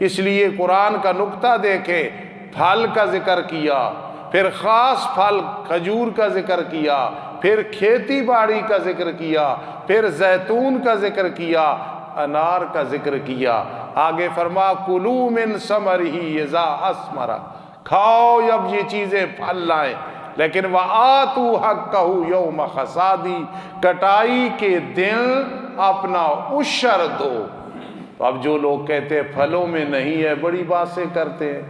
اس لیے قرآن کا نقطہ دیکھے، پھل کا ذکر کیا، پھر خاص پھل کھجور کا ذکر کیا، پھر کھیتی باڑی کا ذکر کیا، پھر زیتون کا ذکر کیا، انار کا ذکر کیا، آگے فرما کلوا من ثمرہ اذا اثمر، کھاؤ جب یہ چیزیں پھل لائیں، لیکن وآتوا حقہ یوم حصادہ، کٹائی کے دن اپنا عشر دو۔ اب جو لوگ کہتے ہیں پھلوں میں نہیں ہے، بڑی باتیں کرتے ہیں،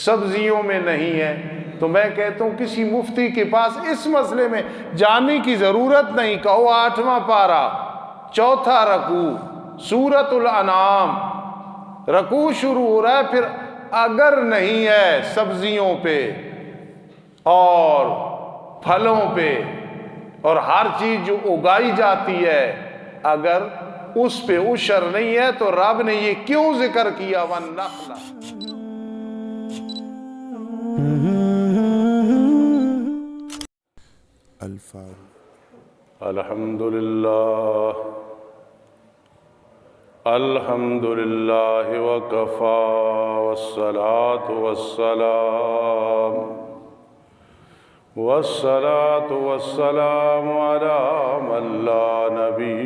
سبزیوں میں نہیں ہے، تو میں کہتا ہوں کسی مفتی کے پاس اس مسئلے میں جانے کی ضرورت نہیں۔ کہو 8واں پارہ 4تھا رکوع سورۃ الانعام، رکوع شروع ہو رہا ہے، پھر اگر نہیں ہے سبزیوں پہ اور پھلوں پہ اور ہر چیز جو اگائی جاتی ہے، اگر اس پہ عشر نہیں ہے تو رب نے یہ کیوں ذکر کیا وَالنَّخْلَ؟ الحمدللہ الحمدللہ وکفا والصلاة والسلام علی من لا نبی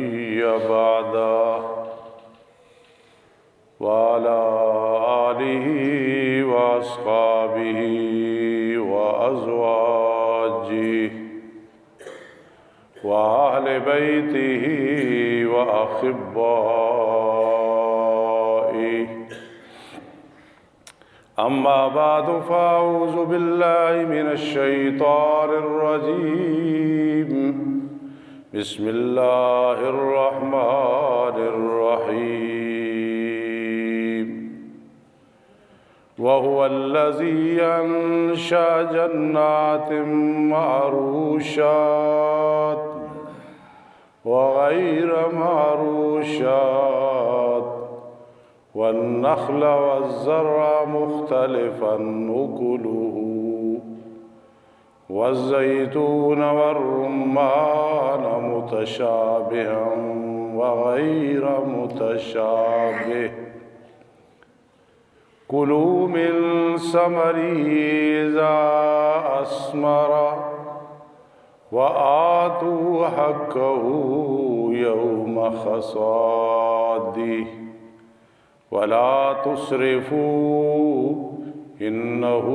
بعدہ وعلی آلہ واصحابہ وازواجہ وأهل بيته وأحبائه، أما بعد فأعوذ بالله من الشيطان الرجيم، بسم الله الرحمن الرحيم، وهو الذي أنشأ جنات معروشات وغير معروشات والنخل والزرع مختلفا أكله والزيتون والرمان متشابها وغير متشابه، كلوا من ثمره إذا أثمر وآتوا حقه يوم حصاده ولا تسرفوا إنه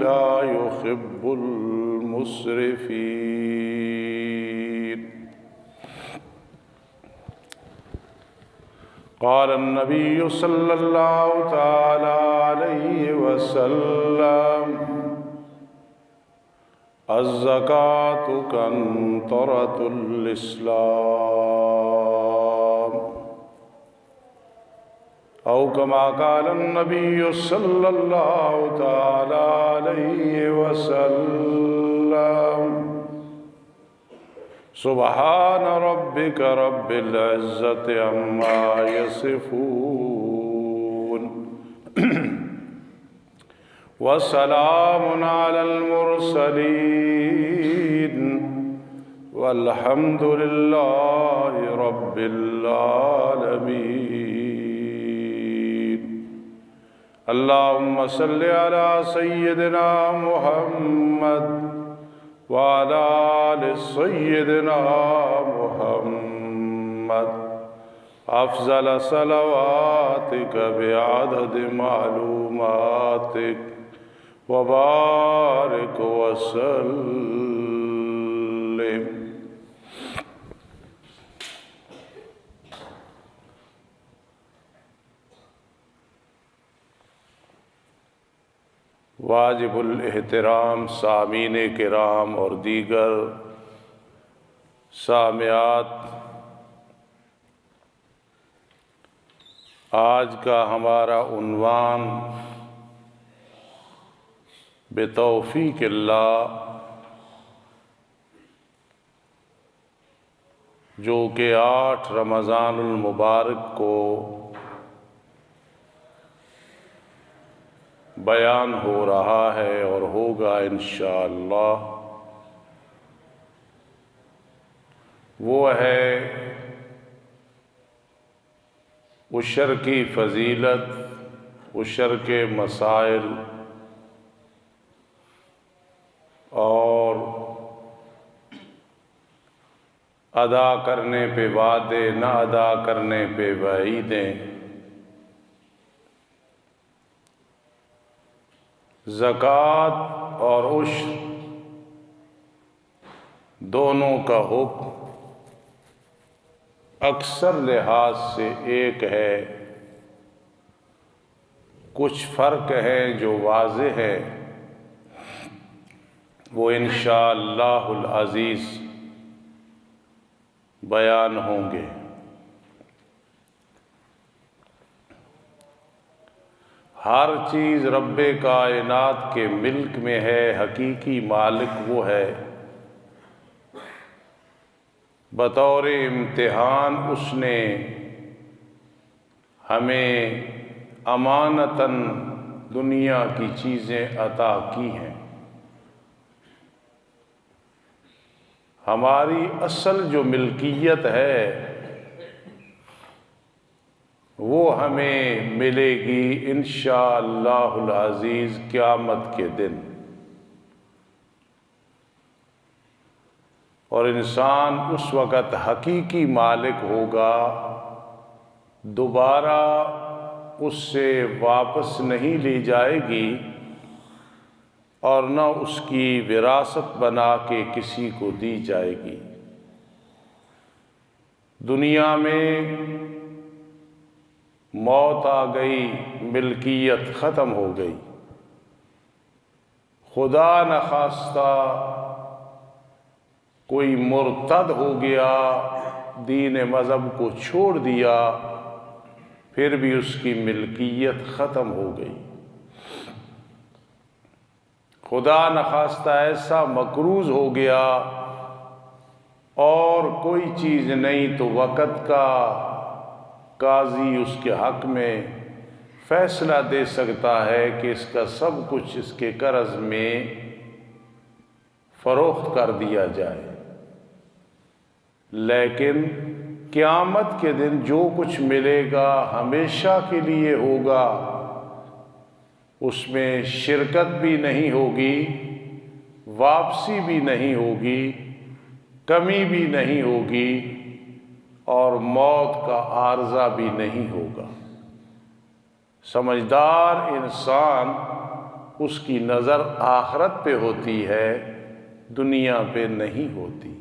لا يحب المسرفين۔ قال النبي صلى الله تعالى عليه وسلم الزکاة کنطرۃ الاسلام، او کما قال النبی صلی اللہ تعالی علیہ وسلم سبحان ربک رب العزت عما یصفون وسلام علی المرسلین والحمد للہ رب العالمین۔ اللہم صلی علی سیدنا محمد وعلی آل سیدنا محمد، افضل صلواتک بعدد معلوماتک وبارک وسلم۔ واجب الاحترام سامعین کرام اور دیگر سامعات، آج کا ہمارا عنوان بتوفیق اللہ، جو کہ 8 رمضان المبارک کو بیان ہو رہا ہے اور ہوگا انشاءاللہ، وہ ہے عشر کی فضیلت، عشر کے مسائل اور ادا کرنے پہ وعدے، نہ ادا کرنے پہ وعیدیں، زکوٰۃ اور عشر دونوں کا حکم اکثر لحاظ سے ایک ہے، کچھ فرق ہیں جو واضح ہے، وہ انشاءاللہ العزیز بیان ہوں گے۔ ہر چیز رب کائنات کے ملک میں ہے، حقیقی مالک وہ ہے، بطور امتحان اس نے ہمیں امانتاً دنیا کی چیزیں عطا کی ہیں۔ ہماری اصل جو ملکیت ہے وہ ہمیں ملے گی انشاءاللہ العزیز قیامت کے دن، اور انسان اس وقت حقیقی مالک ہوگا، دوبارہ اس سے واپس نہیں لی جائے گی اور نہ اس کی وراثت بنا کے کسی کو دی جائے گی۔ دنیا میں موت آ گئی، ملکیت ختم ہو گئی، خدا نخواستہ کوئی مرتد ہو گیا، دین مذہب کو چھوڑ دیا، پھر بھی اس کی ملکیت ختم ہو گئی۔ خدا نخواستہ ایسا مقروض ہو گیا اور کوئی چیز نہیں تو وقت کا قاضی اس کے حق میں فیصلہ دے سکتا ہے کہ اس کا سب کچھ اس کے قرض میں فروخت کر دیا جائے، لیکن قیامت کے دن جو کچھ ملے گا ہمیشہ کے لیے ہوگا، اس میں شرکت بھی نہیں ہوگی، واپسی بھی نہیں ہوگی، کمی بھی نہیں ہوگی، اور موت کا عارضہ بھی نہیں ہوگا۔ سمجھدار انسان اس کی نظر آخرت پہ ہوتی ہے، دنیا پہ نہیں ہوتی۔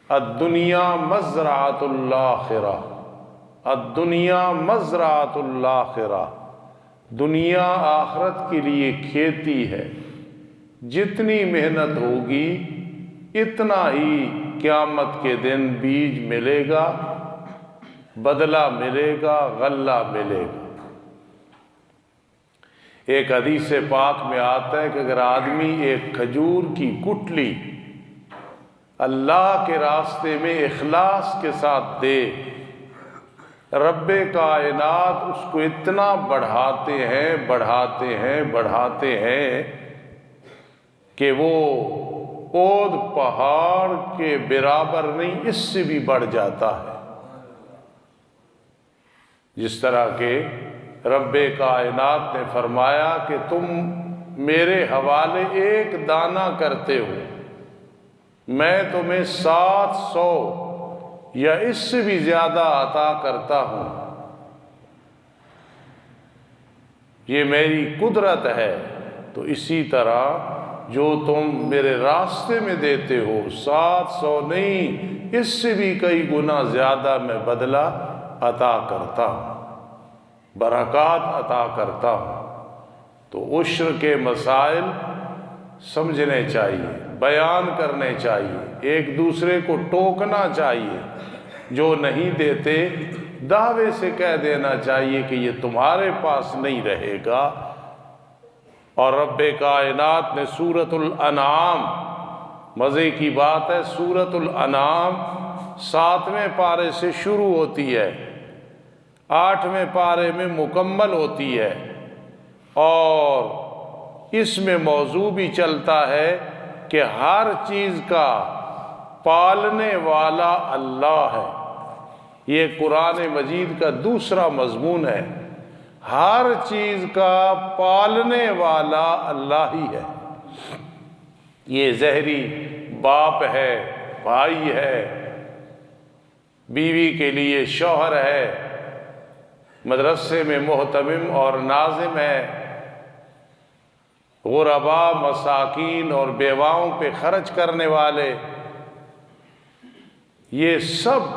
الدنیا مزرعۃ الآخرہ، الدنیا مزرعۃ الآخرہ، دنیا آخرت کے لیے کھیتی ہے، جتنی محنت ہوگی اتنا ہی قیامت کے دن بیج ملے گا، بدلہ ملے گا، غلہ ملے گا۔ ایک حدیث پاک میں آتا ہے کہ اگر آدمی ایک کھجور کی گٹلی اللہ کے راستے میں اخلاص کے ساتھ دے، رب کائنات اس کو اتنا بڑھاتے ہیں بڑھاتے ہیں بڑھاتے ہیں کہ وہ اود پہاڑ کے برابر نہیں، اس سے بھی بڑھ جاتا ہے۔ جس طرح کہ رب کائنات نے فرمایا کہ تم میرے حوالے ایک دانہ کرتے ہو، میں تمہیں 700 یا اس سے بھی زیادہ عطا کرتا ہوں، یہ میری قدرت ہے۔ تو اسی طرح جو تم میرے راستے میں دیتے ہو، 700 نہیں، اس سے بھی کئی گنا زیادہ میں بدلہ عطا کرتا ہوں، برکات عطا کرتا ہوں۔ تو عشر کے مسائل سمجھنے چاہیے، بیان کرنے چاہیے، ایک دوسرے کو ٹوکنا چاہیے، جو نہیں دیتے دعوے سے کہہ دینا چاہیے کہ یہ تمہارے پاس نہیں رہے گا۔ اور رب کائنات نے سورۃ الانعام، مزے کی بات ہے، سورۃ الانعام 7ویں پارے سے شروع ہوتی ہے، 8ویں پارے میں مکمل ہوتی ہے، اور اس میں موضوع بھی چلتا ہے کہ ہر چیز کا پالنے والا اللہ ہے، یہ قرآن مجید کا دوسرا مضمون ہے۔ ہر چیز کا پالنے والا اللہ ہی ہے۔ یہ ظاہری باپ ہے، بھائی ہے، بیوی کے لیے شوہر ہے، مدرسے میں محتمم اور ناظم ہے، غرباء، مساکین اور بیواؤں پہ خرچ کرنے والے، یہ سب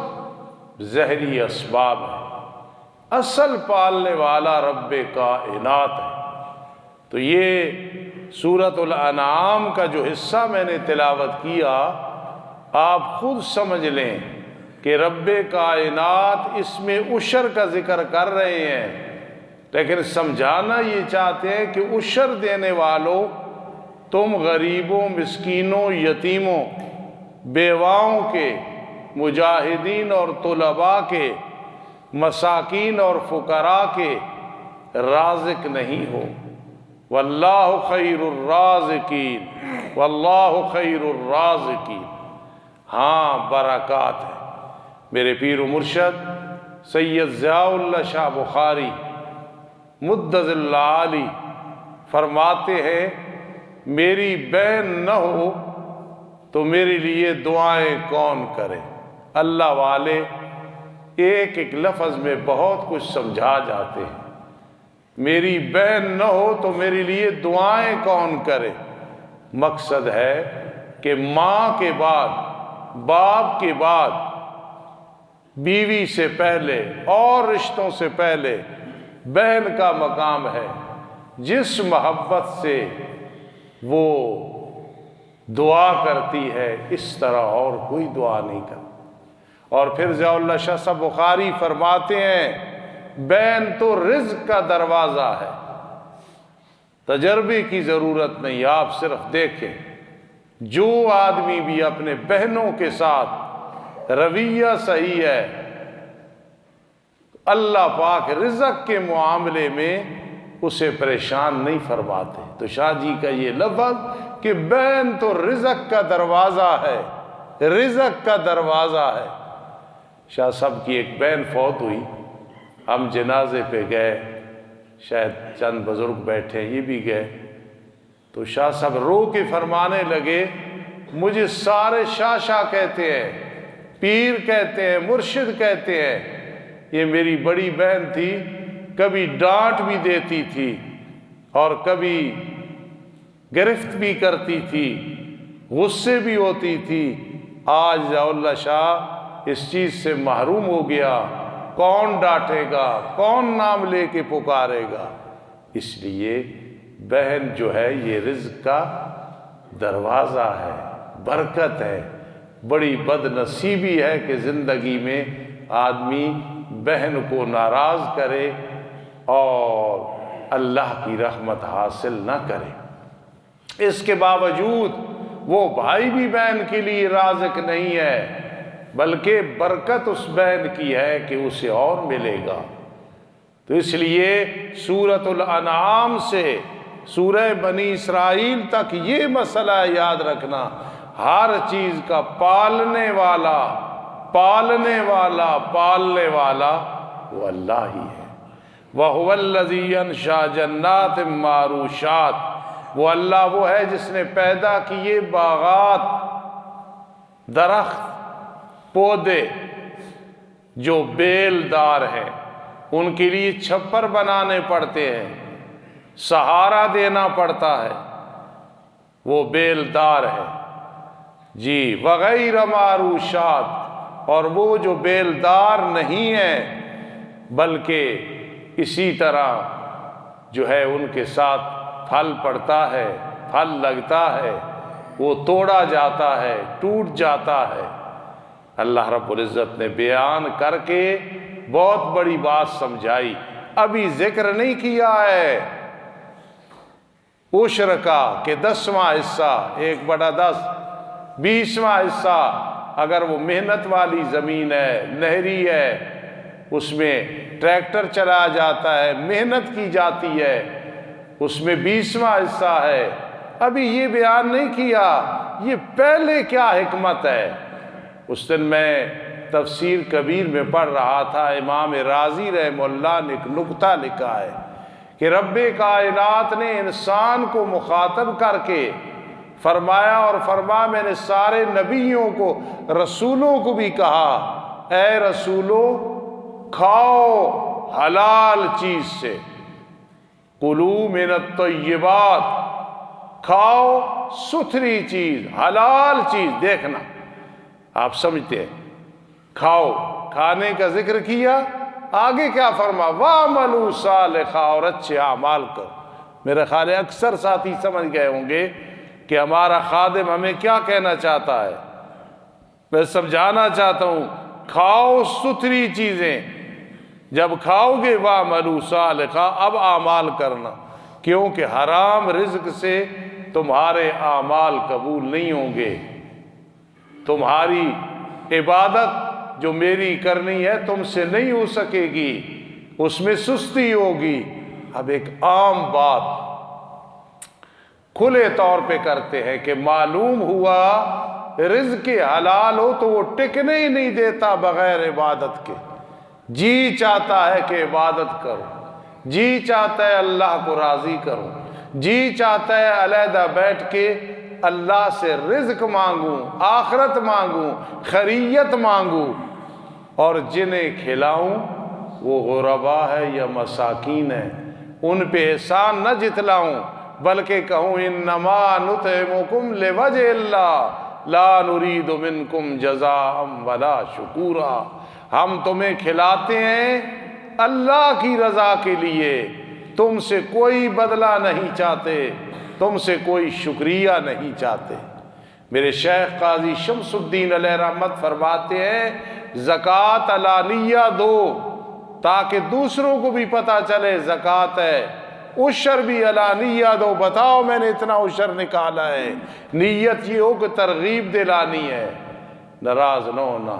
ظاہری اسباب ہیں۔ اصل پالنے والا رب کائنات ہے۔ تو یہ سورۃ الانعام کا جو حصہ میں نے تلاوت کیا، آپ خود سمجھ لیں کہ رب کائنات اس میں عشر کا ذکر کر رہے ہیں، لیکن سمجھانا یہ چاہتے ہیں کہ عشر دینے والوں، تم غریبوں، مسکینوں، یتیموں، بیواؤں کے، مجاہدین اور طلباء کے، مساکین اور فقراء کے رازق نہیں ہو۔ واللہ خیر الرازقین، واللہ خیر الرازقین۔ ہاں برکات ہے۔ میرے پیر و مرشد سید ضیاء اللہ شاہ بخاری مدظ اللہ علی فرماتے ہیں، میری بہن نہ ہو تو میرے لیے دعائیں کون کرے؟ اللہ والے ایک ایک لفظ میں بہت کچھ سمجھا جاتے ہیں۔ میری بہن نہ ہو تو میرے لیے دعائیں کون کرے؟ مقصد ہے کہ ماں کے بعد، باپ کے بعد، بیوی سے پہلے اور رشتوں سے پہلے بہن کا مقام ہے۔ جس محبت سے وہ دعا کرتی ہے اس طرح اور کوئی دعا نہیں کرتی۔ اور پھر ضیاء اللہ شاہ صاحب بخاری فرماتے ہیں، بہن تو رزق کا دروازہ ہے، تجربے کی ضرورت نہیں، آپ صرف دیکھیں۔ جو آدمی بھی اپنے بہنوں کے ساتھ رویہ صحیح ہے، اللہ پاک رزق کے معاملے میں اسے پریشان نہیں فرماتے۔ تو شاہ جی کا یہ لفظ کہ بہن تو رزق کا دروازہ ہے، رزق کا دروازہ ہے۔ شاہ صاحب کی ایک بہن فوت ہوئی، ہم جنازے پہ گئے، شاید چند بزرگ بیٹھے یہ بھی گئے، تو شاہ صاحب رو کے فرمانے لگے، مجھے سارے شاہ شاہ کہتے ہیں، پیر کہتے ہیں، مرشد کہتے ہیں۔ یہ میری بڑی بہن تھی، کبھی ڈانٹ بھی دیتی تھی اور کبھی گرفت بھی کرتی تھی، غصے بھی ہوتی تھی۔ آج ضیاء اللہ شاہ اس چیز سے محروم ہو گیا، کون ڈانٹے گا، کون نام لے کے پکارے گا؟ اس لیے بہن جو ہے یہ رزق کا دروازہ ہے، برکت ہے۔ بڑی بد نصیبی ہے کہ زندگی میں آدمی بہن کو ناراض کرے اور اللہ کی رحمت حاصل نہ کرے۔ اس کے باوجود وہ بھائی بھی بہن کے لیے رازق نہیں ہے، بلکہ برکت اس بہن کی ہے کہ اسے اور ملے گا۔ تو اس لیے سورۃ الانعام سے سورہ بنی اسرائیل تک یہ مسئلہ یاد رکھنا، ہر چیز کا پالنے والا، پالنے والا، پالنے والا وہ اللہ ہی ہے۔ وَهُوَ الَّذِي يَنشَأُ جَنَّاتٍ مَّعْرُوشَاتٍ، وہ اللہ وہ ہے جس نے پیدا کیے باغات، درخت، پودے جو بیل دار ہیں، ان کے لیے چھپر بنانے پڑتے ہیں، سہارا دینا پڑتا ہے، وہ بیل دار ہے جی۔ وغیر معروشات، اور وہ جو بیل دار نہیں ہیں بلکہ اسی طرح جو ہے ان کے ساتھ پھل پڑتا ہے، پھل لگتا ہے، وہ توڑا جاتا ہے، ٹوٹ جاتا ہے۔ اللہ رب العزت نے بیان کر کے بہت بڑی بات سمجھائی۔ ابھی ذکر نہیں کیا ہے عشر کا کہ 10واں حصہ، 1/10، 20واں حصہ اگر وہ محنت والی زمین ہے، نہری ہے، اس میں ٹریکٹر چلایا جاتا ہے، محنت کی جاتی ہے، اس میں 20واں حصہ ہے۔ ابھی یہ بیان نہیں کیا یہ پہلے کیا حکمت ہے۔ اس دن میں تفسیر کبیر میں پڑھ رہا تھا، امام رازی رحمہ اللہ نے ایک نکتہ لکھا ہے کہ رب کائنات نے انسان کو مخاطب کر کے فرمایا اور فرمایا میں نے سارے نبیوں کو، رسولوں کو بھی کہا، اے رسولو کھاؤ حلال چیز سے، کلوا من الطیبات، کھاؤ ستھری چیز، حلال چیز۔ دیکھنا آپ سمجھتے ہیں، کھاؤ، کھانے کا ذکر کیا، آگے کیا فرما، وَعْمَلُوا صَالِحًا، اور اچھے اعمال کرو۔ میرے خیال ہے اکثر ساتھی سمجھ گئے ہوں گے کہ ہمارا خادم ہمیں کیا کہنا چاہتا ہے۔ میں سمجھانا چاہتا ہوں، کھاؤ ستھری چیزیں، جب کھاؤ گے وَعْمَلُوا صَالِحًا، اب اعمال کرنا، کیونکہ حرام رزق سے تمہارے اعمال قبول نہیں ہوں گے، تمہاری عبادت جو میری کرنی ہے تم سے نہیں ہو سکے گی، اس میں سستی ہوگی۔ اب ایک عام بات کھلے طور پہ کرتے ہیں کہ معلوم ہوا رزق حلال ہو تو وہ ٹکنے ہی نہیں دیتا بغیر عبادت کے۔ جی چاہتا ہے کہ عبادت کرو، جی چاہتا ہے اللہ کو راضی کرو، جی چاہتا ہے علیحدہ بیٹھ کے اللہ سے رزق مانگوں، آخرت مانگوں، خیریت مانگوں، اور جنہیں کھلاؤں وہ غربا ہے یا مساکین ہے، ان پہ احسان نہ جتلاؤں بلکہ کہوں انما نطعمکم لوجہ اللہ لا نرید منکم جزاء ولا شکورا، ہم تمہیں کھلاتے ہیں اللہ کی رضا کے لیے، تم سے کوئی بدلہ نہیں چاہتے، تم سے کوئی شکریہ نہیں چاہتے۔ میرے شیخ قاضی شمس الدین علیہ رحمت فرماتے ہیں زکوٰۃ علانیہ دو تاکہ دوسروں کو بھی پتہ چلے زکوٰۃ ہے، عشر بھی علانیہ دو، بتاؤ میں نے اتنا عشر نکالا ہے، نیت یہ ہو کہ ترغیب دلانی ہے، ناراض نہ ہونا،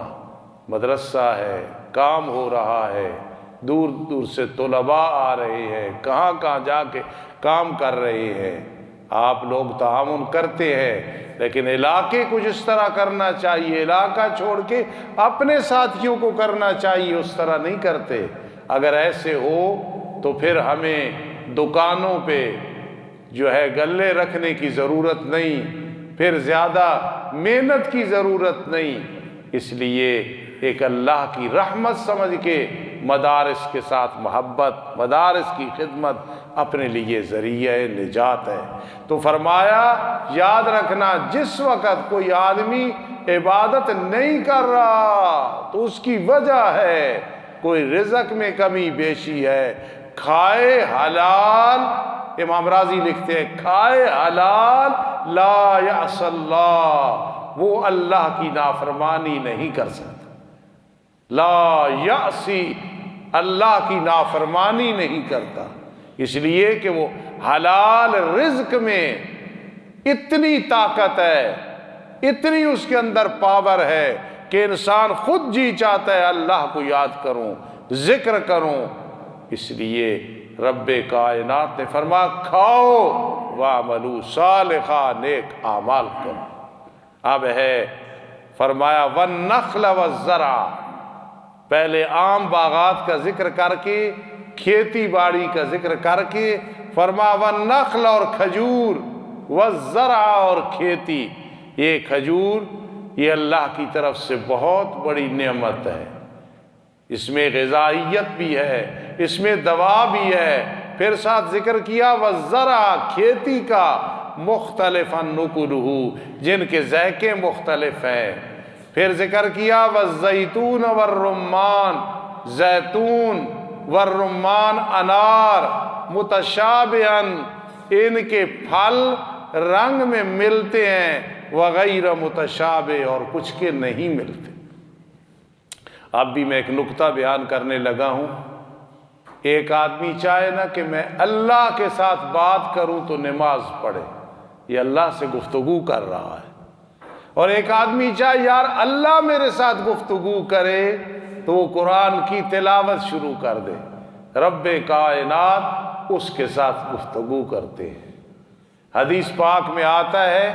مدرسہ ہے، کام ہو رہا ہے، دور دور سے طلباء آ رہے ہیں، کہاں کہاں جا کے کام کر رہے ہیں، آپ لوگ تعاون کرتے ہیں لیکن علاقے کو جس طرح کرنا چاہیے، علاقہ چھوڑ کے اپنے ساتھیوں کو کرنا چاہیے، اس طرح نہیں کرتے۔ اگر ایسے ہو تو پھر ہمیں دکانوں پہ جو ہے گلے رکھنے کی ضرورت نہیں، پھر زیادہ محنت کی ضرورت نہیں، اس لیے ایک اللہ کی رحمت سمجھ کے مدارس کے ساتھ محبت، مدارس کی خدمت اپنے لیے ذریعہ نجات ہے۔ تو فرمایا یاد رکھنا جس وقت کوئی آدمی عبادت نہیں کر رہا تو اس کی وجہ ہے کوئی رزق میں کمی بیشی ہے، کھائے حلال، امام راضی لکھتے ہیں کھائے حلال لا یعص اللہ، وہ اللہ کی نافرمانی نہیں کر سکتا، لا یعصی، اللہ کی نافرمانی نہیں کرتا، اس لیے کہ وہ حلال رزق میں اتنی طاقت ہے، اتنی اس کے اندر پاور ہے کہ انسان خود جی چاہتا ہے اللہ کو یاد کروں، ذکر کروں، اس لیے رب کائنات نے فرمایا کھاؤ وَاعْمَلُوا صَالِحًا، نیک اعمال کرو۔ اب ہے فرمایا وَالنَّخْلَ وَالزَّرْعَ، پہلے عام باغات کا ذکر کر کے، کھیتی باڑی کا ذکر کر کے فرمایا وَالنَّخْلَ، اور کھجور، وَالزَّرْعَ، اور کھیتی، یہ کھجور یہ اللہ کی طرف سے بہت بڑی نعمت ہے، اس میں غذائیت بھی ہے، اس میں دوا بھی ہے، پھر ساتھ ذکر کیا وَالزَّرْعَ، کھیتی کا، مختلفاً نُکُلُہُ، جن کے ذائقے مختلف ہیں، پھر ذکر کیا وَالزَّیْتُونَ وَالرُّمَّانَ، زیتون والرمان، انار، متشابہاً، ان کے پھل رنگ میں ملتے ہیں، وغیر متشابہ، اور کچھ کے نہیں ملتے۔ اب بھی میں ایک نکتہ بیان کرنے لگا ہوں، ایک آدمی چاہے نا کہ میں اللہ کے ساتھ بات کروں تو نماز پڑھے، یہ اللہ سے گفتگو کر رہا ہے، اور ایک آدمی چاہے یار اللہ میرے ساتھ گفتگو کرے تو وہ قرآن کی تلاوت شروع کر دے، رب کائنات اس کے ساتھ گفتگو کرتے ہیں۔ حدیث پاک میں آتا ہے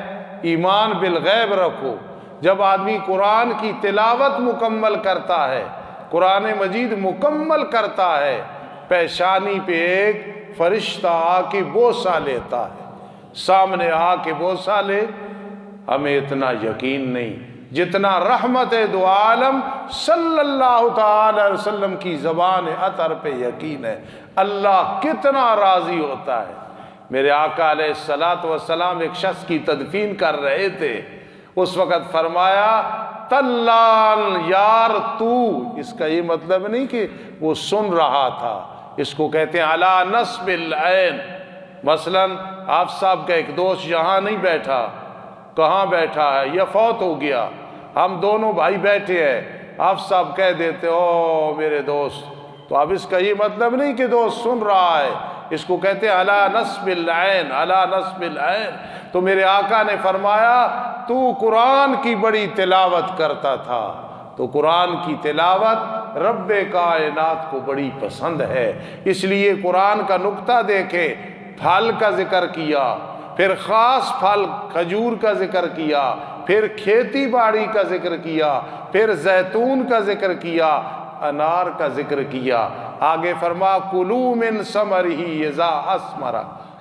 ایمان بالغیب رکھو، جب آدمی قرآن کی تلاوت مکمل کرتا ہے، قرآن مجید مکمل کرتا ہے، پیشانی پہ ایک فرشتہ آ کے بوسہ لیتا ہے، سامنے آ کے بوسہ لے، ہمیں اتنا یقین نہیں جتنا رحمت دو عالم صلی اللہ تعالی علیہ وسلم کی زبان عطر پہ یقین ہے۔ اللہ کتنا راضی ہوتا ہے۔ میرے آقا علیہ الصلوۃ والسلام ایک شخص کی تدفین کر رہے تھے، اس وقت فرمایا تلال یار تو، اس کا یہ مطلب نہیں کہ وہ سن رہا تھا، اس کو کہتے ہیں علی نصب العین۔ مثلا آپ صاحب کا ایک دوست یہاں نہیں بیٹھا، کہاں بیٹھا ہے، یہ فوت ہو گیا، ہم دونوں بھائی بیٹھے ہیں، آپ صاحب کہہ دیتے او میرے دوست، تو اب اس کا یہ مطلب نہیں کہ دوست سن رہا ہے، اس کو کہتے ہیں علی نصب العین، علی نصب العین۔ تو میرے آقا نے فرمایا تو قرآن کی بڑی تلاوت کرتا تھا، تو قرآن کی تلاوت رب کائنات کو بڑی پسند ہے، اس لیے قرآن کا نقطہ دیکھے، پھل کا ذکر کیا، پھر خاص پھل کھجور کا ذکر کیا، پھر کھیتی باڑی کا ذکر کیا، پھر زیتون کا ذکر کیا، انار کا ذکر کیا، آگے فرما کلوا من ثمرہ اذا اثمر،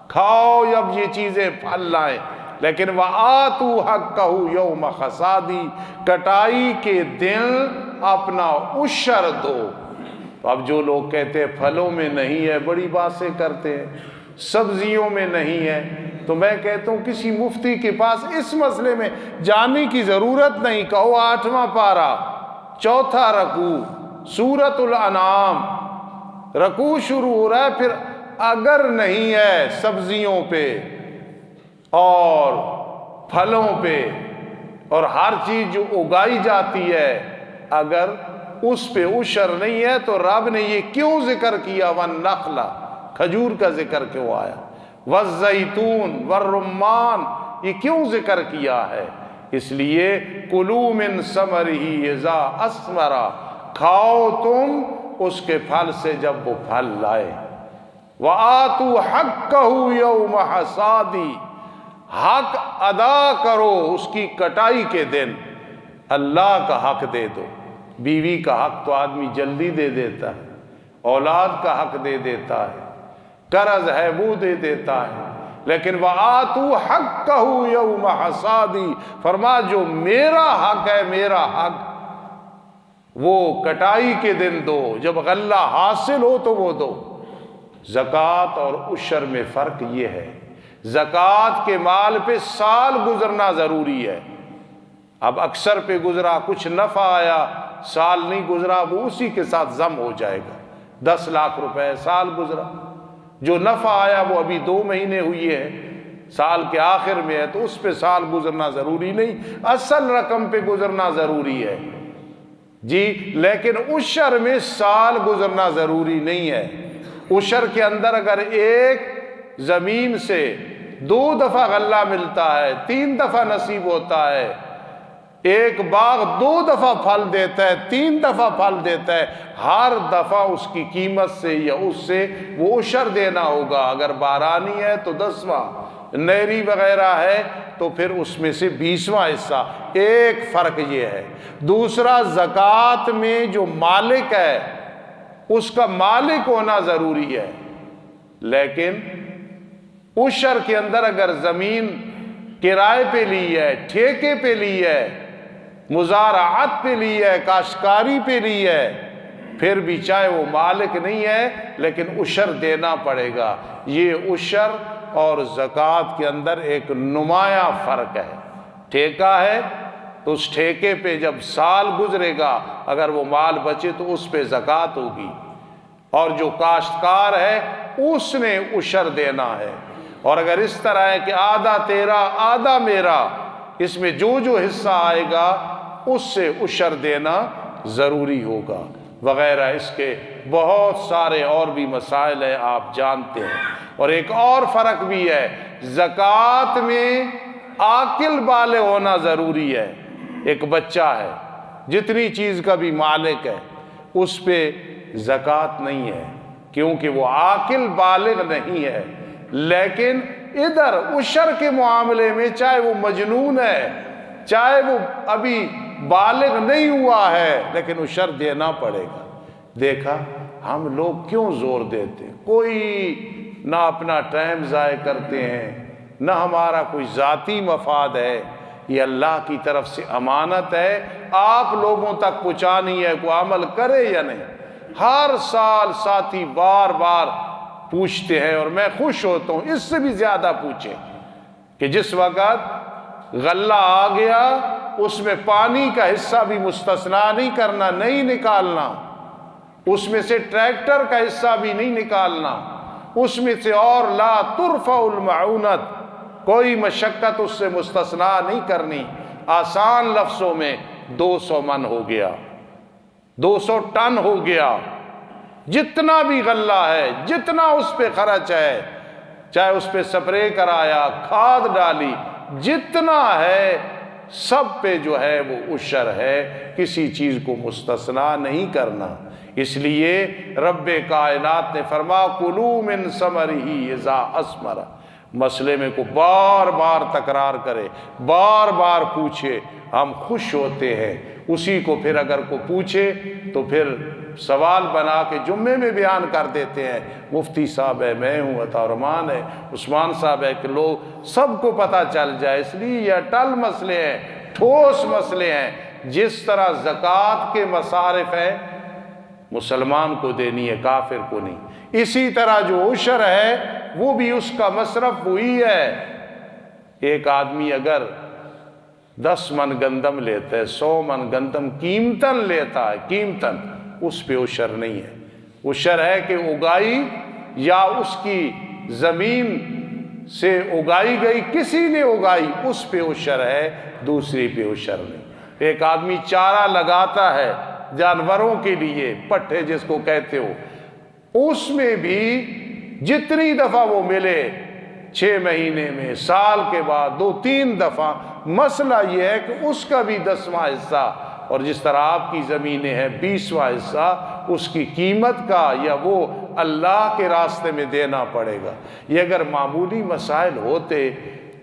کھاؤ جب یہ چیزیں پھل لائیں، لیکن وآتوا حقہ یوم حصادہ، کٹائی کے دن اپنا عشر دو۔ تو اب جو لوگ کہتے ہیں پھلوں میں نہیں ہے، بڑی باتیں کرتے ہیں، سبزیوں میں نہیں ہے، تو میں کہتا ہوں کسی مفتی کے پاس اس مسئلے میں جانے کی ضرورت نہیں، کہو 8واں پارہ 4تھا رکوع سورۃ الانعام، رکوع شروع ہو رہا ہے، پھر اگر نہیں ہے سبزیوں پہ اور پھلوں پہ اور ہر چیز جو اگائی جاتی ہے، اگر اس پہ عشر نہیں ہے تو رب نے یہ کیوں ذکر کیا والنخل، کھجور کا ذکر کیوں آیا، والزیتون والرمان، یہ کیوں ذکر کیا ہے؟ اس لیے کلوا من ثمرہ اذا اثمر، کھاؤ تم اس کے پھل سے جب وہ پھل لائے، وآتوا حقہ یوم حصادہ، حق ادا کرو اس کی کٹائی کے دن، اللہ کا حق دے دو۔ بیوی کا حق تو آدمی جلدی دے دیتا ہے، اولاد کا حق دے دیتا ہے، قرض ہے وہ دے دیتا ہے، لیکن وآتوا حقہ یوم حصادہ، فرما جو میرا حق ہے، میرا حق وہ کٹائی کے دن دو، جب غلہ حاصل ہو تو وہ دو۔ زکوٰۃ اور عشر میں فرق یہ ہے، زکوٰۃ کے مال پہ سال گزرنا ضروری ہے، اب اکثر پہ گزرا، کچھ نفع آیا، سال نہیں گزرا، وہ اسی کے ساتھ ضم ہو جائے گا، 10 لاکھ روپے سال گزرا، جو نفع آیا وہ ابھی 2 مہینے ہوئی ہے، سال کے آخر میں ہے، تو اس پہ سال گزرنا ضروری نہیں، اصل رقم پہ گزرنا ضروری ہے جی، لیکن عشر میں سال گزرنا ضروری نہیں ہے۔ عشر کے اندر اگر ایک زمین سے 2 دفعہ غلہ ملتا ہے، 3 دفعہ نصیب ہوتا ہے، ایک باغ 2 دفعہ پھل دیتا ہے، 3 دفعہ پھل دیتا ہے، ہر دفعہ اس کی قیمت سے یا اس سے وہ عشر دینا ہوگا، اگر بارانی ہے تو 10واں، نہری وغیرہ ہے تو پھر اس میں سے 20واں حصہ، ایک فرق یہ ہے۔ دوسرا، زکوٰۃ میں جو مالک ہے اس کا مالک ہونا ضروری ہے، لیکن عشر کے اندر اگر زمین کرائے پہ لی ہے، ٹھیکے پہ لی ہے، مزارعت پہ لی ہے، کاشتکاری پہ لی ہے، پھر بھی چاہے وہ مالک نہیں ہے لیکن عشر دینا پڑے گا۔ یہ عشر اور زکوٰۃ کے اندر ایک نمایاں فرق ہے۔ ٹھیکہ ہے تو اس ٹھیکے پہ جب سال گزرے گا اگر وہ مال بچے تو اس پہ زکوٰۃ ہوگی، اور جو کاشتکار ہے اس نے عشر دینا ہے۔ اور اگر اس طرح ہے کہ آدھا تیرا آدھا میرا، اس میں جو جو حصہ آئے گا اس سے عشر دینا ضروری ہوگا، وغیرہ اس کے بہت سارے اور بھی مسائل ہیں، آپ جانتے ہیں۔ اور ایک اور فرق بھی ہے، زکوٰۃ میں عاقل بالغ ہونا ضروری ہے۔ ایک بچہ ہے، جتنی چیز کا بھی مالک ہے، اس پہ زکوٰۃ نہیں ہے کیونکہ وہ عاقل بالغ نہیں ہے، لیکن ادھر عشر کے معاملے میں چاہے وہ مجنون ہے، چاہے وہ ابھی بالغ نہیں ہوا ہے لیکن عشر دینا پڑے گا۔ دیکھا ہم لوگ کیوں زور دیتے ہیں؟ کوئی نہ اپنا ٹائم ضائع کرتے ہیں، نہ ہمارا کوئی ذاتی مفاد ہے، یہ اللہ کی طرف سے امانت ہے، آپ لوگوں تک پہنچانی ہے، کوئی عمل کرے یا نہیں۔ ہر سال ساتھی بار بار پوچھتے ہیں اور میں خوش ہوتا ہوں، اس سے بھی زیادہ پوچھیں کہ جس وقت غلہ آ گیا اس میں پانی کا حصہ بھی مستثنا نہیں کرنا، نہیں نکالنا، اس میں سے ٹریکٹر کا حصہ بھی نہیں نکالنا، اس میں سے اور لا ترفع المعونت، کوئی مشقت اس سے مستثنا نہیں کرنی۔ آسان لفظوں میں 200 من ہو گیا، 200 ٹن ہو گیا، جتنا بھی غلہ ہے، جتنا اس پہ خرچ ہے، چاہے اس پہ سپرے کرایا، کھاد ڈالی، جتنا ہے سب پہ جو ہے وہ عشر ہے، کسی چیز کو مستثنا نہیں کرنا۔ اس لیے رب کائنات نے فرمایا کلوا من ثمرہ اذا اثمر، مسئلے میں کو بار بار تکرار کرے، بار بار پوچھے، ہم خوش ہوتے ہیں اسی کو۔ پھر اگر کو پوچھے تو پھر سوال بنا کے جمعے میں بیان کر دیتے ہیں، مفتی صاحب ہے، میں ہوں، عطا الرحمن ہے، عثمان صاحب ہے، کہ لوگ سب کو پتہ چل جائے۔ اس لیے یہ اٹل مسئلے ہیں، ٹھوس مسئلے ہیں۔ جس طرح زکوٰۃ کے مصارف ہیں مسلمان کو دینی ہے، کافر کو نہیں، اسی طرح جو عشر ہے وہ بھی اس کا مصرف وہی ہے۔ ایک آدمی اگر 10 من گندم لیتا ہے، 100 من گندم قیمتاً لیتا ہے، قیمتاً، اس پہ عشر نہیں ہے۔ عشر ہے کہ اگائی یا اس کی زمین سے اگائی گئی، کسی نے اگائی، اس پہ عشر ہے، دوسری پہ عشر نہیں۔ ایک آدمی چارہ لگاتا ہے جانوروں کے لیے، پٹھے جس کو کہتے ہو، اس میں بھی جتنی دفعہ وہ ملے، 6 مہینے میں، سال کے بعد 2-3 دفعہ، مسئلہ یہ ہے کہ اس کا بھی 10واں حصہ، اور جس طرح آپ کی زمینیں ہیں 20واں حصہ اس کی قیمت کا، یا وہ اللہ کے راستے میں دینا پڑے گا۔ یہ اگر معمولی مسائل ہوتے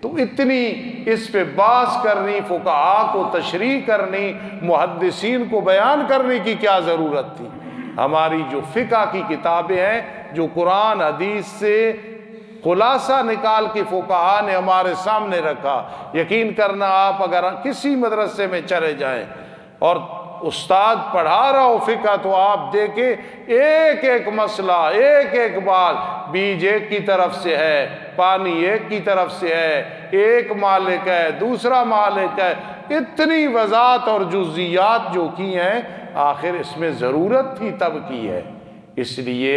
تو اتنی اس پہ بحث کرنی، فقہاء کو تشریح کرنی، محدثین کو بیان کرنے کی کیا ضرورت تھی؟ ہماری جو فقہ کی کتابیں ہیں، جو قرآن حدیث سے خلاصہ نکال کے فقہاء نے ہمارے سامنے رکھا، یقین کرنا آپ اگر کسی مدرسے میں چلے جائیں اور استاد پڑھا رہا ہو فقہ تو آپ دیکھیں ایک ایک مسئلہ، ایک ایک بات، بیج ایک کی طرف سے ہے، پانی ایک کی طرف سے ہے، ایک مالک ہے، دوسرا مالک ہے، اتنی وضاحت اور جزئیات جو کی ہیں، آخر اس میں ضرورت تھی تب کی ہے۔ اس لیے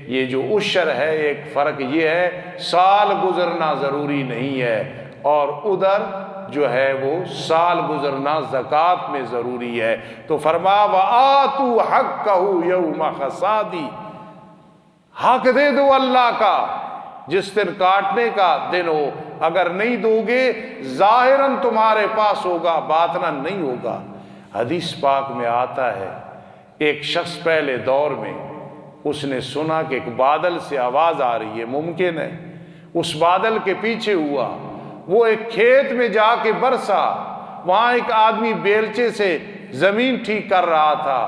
یہ جو عشر ہے، ایک فرق یہ ہے سال گزرنا ضروری نہیں ہے، اور ادھر جو ہے وہ سال گزرنا زکوٰۃ میں ضروری ہے۔ تو فرمایا وَآتُوا حَقَّهُ يَوْمَ حَصَادِهِ، حق دے دو اللہ کا جس دن کاٹنے کا دن ہو، اگر نہیں دو گے ظاہراً تمہارے پاس ہوگا، باطناً نہیں ہوگا۔ حدیث پاک میں آتا ہے ایک شخص پہلے دور میں اس نے سنا کہ ایک بادل سے آواز آ رہی ہے، ممکن ہے اس بادل کے پیچھے ہوا، وہ ایک کھیت میں جا کے برسا، وہاں ایک آدمی بیلچے سے زمین ٹھیک کر رہا تھا۔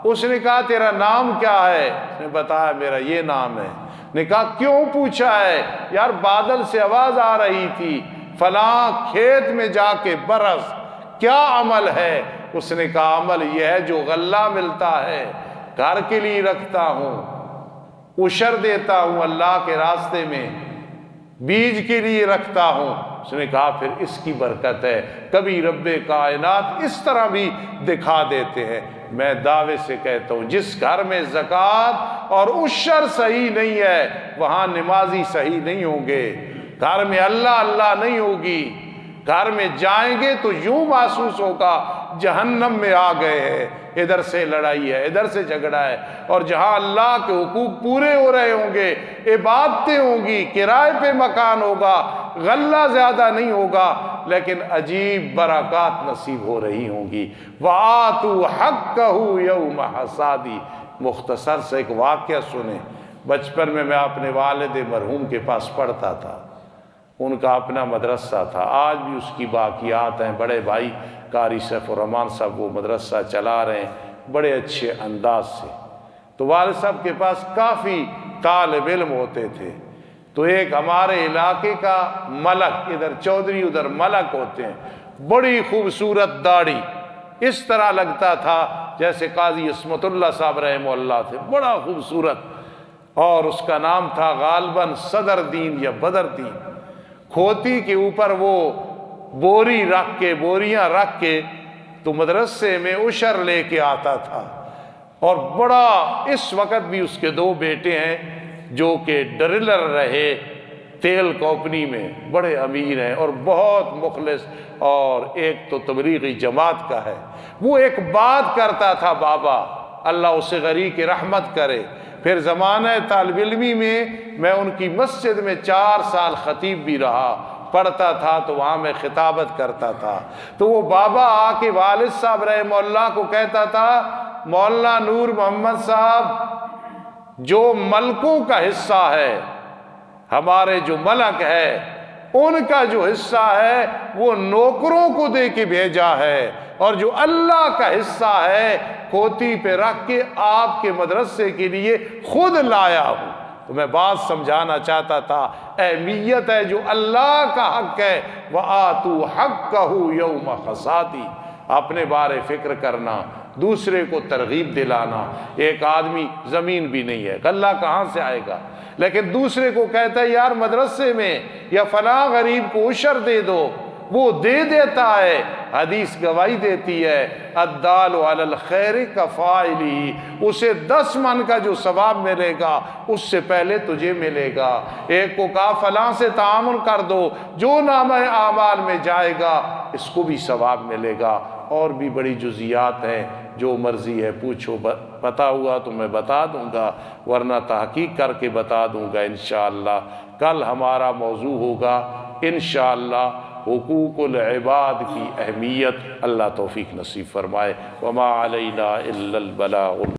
اس نے کہا تیرا نام کیا ہے؟ اس نے بتایا میرا یہ نام ہے۔ نے کہا کیوں پوچھا ہے؟ یار بادل سے آواز آ رہی تھی، فلاں کھیت میں جا کے برس، کیا عمل ہے؟ اس نے کہا عمل یہ ہے جو غلہ ملتا ہے گھر کے لیے رکھتا ہوں، عشر دیتا ہوں اللہ کے راستے میں، بیج کے لیے رکھتا ہوں۔ اس نے کہا پھر اس کی برکت ہے۔ کبھی رب کائنات اس طرح بھی دکھا دیتے ہیں۔ میں دعوے سے کہتا ہوں جس گھر میں زکوٰۃ اور عشر صحیح نہیں ہے وہاں نمازی صحیح نہیں ہوں گے، گھر میں اللہ اللہ نہیں ہوگی، گھر میں جائیں گے تو یوں محسوس ہوگا جہنم میں آ گئے ہیں، ادھر سے لڑائی ہے، ادھر سے جھگڑا ہے، اور جہاں اللہ کے حقوق پورے ہو رہے ہوں گے، عبادتیں ہوں گی، کرائے پہ مکان ہوگا، غلہ زیادہ نہیں ہوگا، لیکن عجیب برکات نصیب ہو رہی ہوں گی۔ وَآتُوا حَقَّهُ يَوْمَ حَصَادِهِ۔ مختصر سے ایک واقعہ سنیں۔ بچپن میں اپنے والد مرحوم کے پاس پڑھتا تھا، ان کا اپنا مدرسہ تھا، آج بھی اس کی باقیات ہیں۔ بڑے بھائی قاری سیف الرحمان صاحب وہ مدرسہ چلا رہے ہیں بڑے اچھے انداز سے۔ تو والد صاحب کے پاس کافی طالب علم ہوتے تھے، تو ایک ہمارے علاقے کا ملک، ادھر چودھری ادھر ملک ہوتے ہیں، بڑی خوبصورت داڑھی، اس طرح لگتا تھا جیسے قاضی عصمت اللہ صاحب رحمہ اللہ تھے، بڑا خوبصورت، اور اس کا نام تھا غالباً صدر دین یا بدر دین۔ کھوتی کے اوپر وہ بوری رکھ کے، بوریاں رکھ کے تو مدرسے میں عشر لے کے آتا تھا، اور بڑا، اس وقت بھی اس کے 2 بیٹے ہیں جو کہ ڈرلر رہے تیل کمپنی میں، بڑے امیر ہیں اور بہت مخلص، اور ایک تو تبلیغی جماعت کا ہے۔ وہ ایک بات کرتا تھا بابا، اللہ اسے غریق رحمت کرے، پھر زمانہ طالب علمی میں ان کی مسجد میں 4 سال خطیب بھی رہا، پڑھتا تھا تو وہاں میں خطابت کرتا تھا۔ تو وہ بابا آ کے والد صاحب رحمہ اللہ کو کہتا تھا، مولانا نور محمد صاحب، جو ملکوں کا حصہ ہے، ہمارے جو ملک ہے ان کا جو حصہ ہے وہ نوکروں کو دے کے بھیجا ہے، اور جو اللہ کا حصہ ہے کھوتی پہ رکھ کے آپ کے مدرسے کے لیے خود لایا ہوں۔ تو میں بات سمجھانا چاہتا تھا، اہمیت ہے جو اللہ کا حق ہے، وَآتُوا حَقَّهُ يَوْمَ حَصَادِهِ، اپنے بارے فکر کرنا، دوسرے کو ترغیب دلانا۔ ایک آدمی زمین بھی نہیں ہے، غلہ کہاں سے آئے گا، لیکن دوسرے کو کہتا ہے یار مدرسے میں یا فلاں غریب کو عشر دے دو، وہ دے دیتا ہے۔ حدیث گواہی دیتی ہے، الدال علی الخیر کفاعلہ، اسے 10 من کا جو ثواب ملے گا اس سے پہلے تجھے ملے گا۔ ایک کو کہا فلاں سے تعاون کر دو، جو نامہ اعمال میں جائے گا اس کو بھی ثواب ملے گا۔ اور بھی بڑی جزیات ہیں، جو مرضی ہے پوچھو، پتا ہوا تو میں بتا دوں گا، ورنہ تحقیق کر کے بتا دوں گا انشاءاللہ۔ کل ہمارا موضوع ہوگا انشاءاللہ حقوق العباد کی اہمیت۔ اللہ توفیق نصیب فرمائے۔ وما علینا الا البلاغ۔